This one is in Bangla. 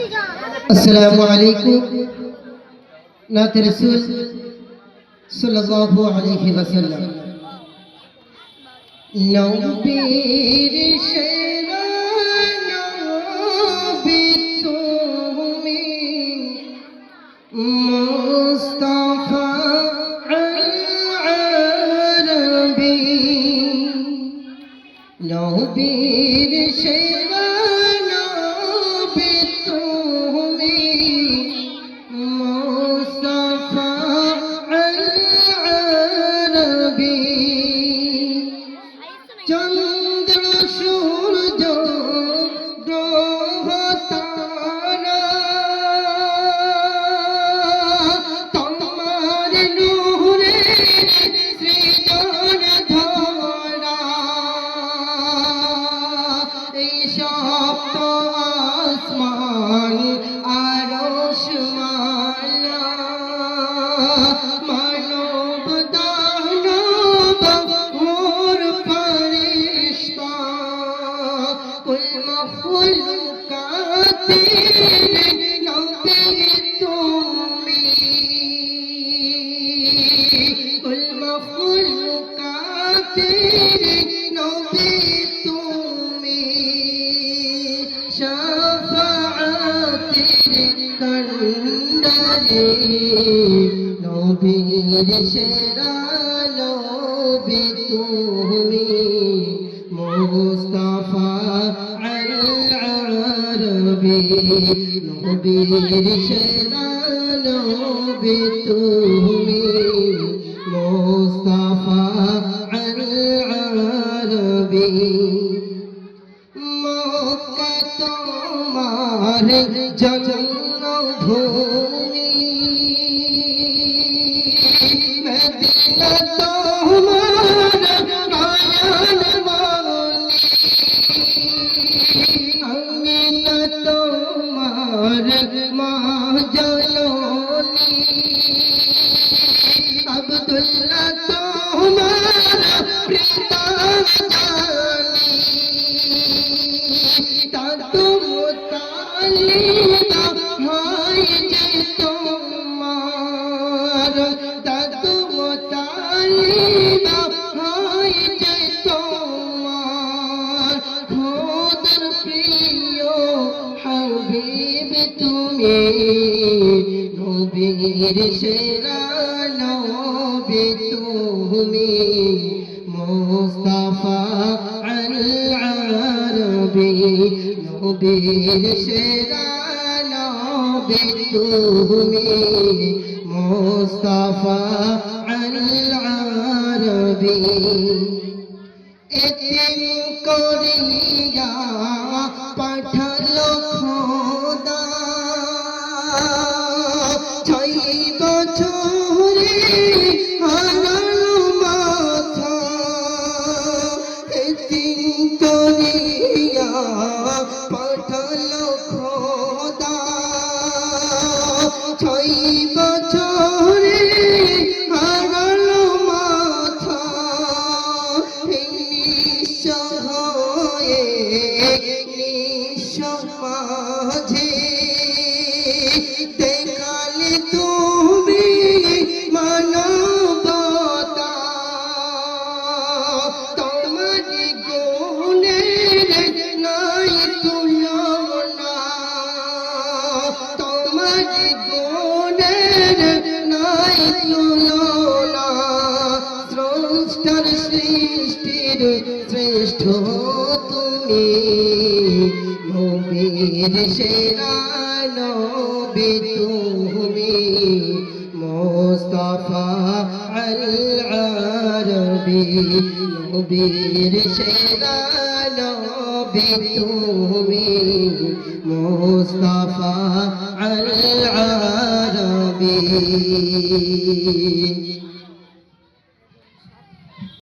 अस्सलामु अलैकुम नात रसूल सल्लल्लाहु अलैहि वसल्लम नबीर शेरा नबी तुमी मुस्तफा अल-अरबी नबीर शेरा नबी तुमी मुस्तफा अल-अरबी चंद्र सूरज ग्रह तारा तमार नूरे सृजन धरा এই সপ্ত আসমান আরশ মালা মানব দানব মোর ফেরেশতা কুল মখলুকাতের নবী তুমি কুল মখলুকাতের নবী তুমি শাফাআতের কান্ডারি নবীর সেরা নবী তুমি মুস্তাফা আল-আরবি নবীর সেরা নবী তুমি মুস্তাফা আল-আরবি মক্কা তোমার জন্মভূমি মদিনা তোমার নয়ন মনি আমিনা তোমার মা জননী আব্দুল্লাহ তোমার পিতা জানি দাদু মুতালিব হয় যে তোমার দাদু মুতালিব হয় যে তোমার খোদার প্রিয় হাবিব তুমি নবীর সেরা নবী তুমি মুস্তাফা আল-আরবি নবীর সেরা নবী তুমি মুস্তাফা আল-আরবি এতিম করিয়া পাঠালো খোদা 6 বছরে হারালো মাথা এতিম করিয়া পাঠালো খোদা 6 বছরে হারালো মাথা নিঃসহায়ে নিঃসমাজে দেখালে তুমি মানবতা তোমার গুণের নাই তুলনা তোমার গুণের নাই তুলনা স্রষ্টার সৃষ্টির শ্রেষ্ঠ তুমি নবীর সেরা নবী তুমি মুস্তাফা আল-আরবি নবীর সেরা নবী তুমি মুস্তাফা আল-আরবি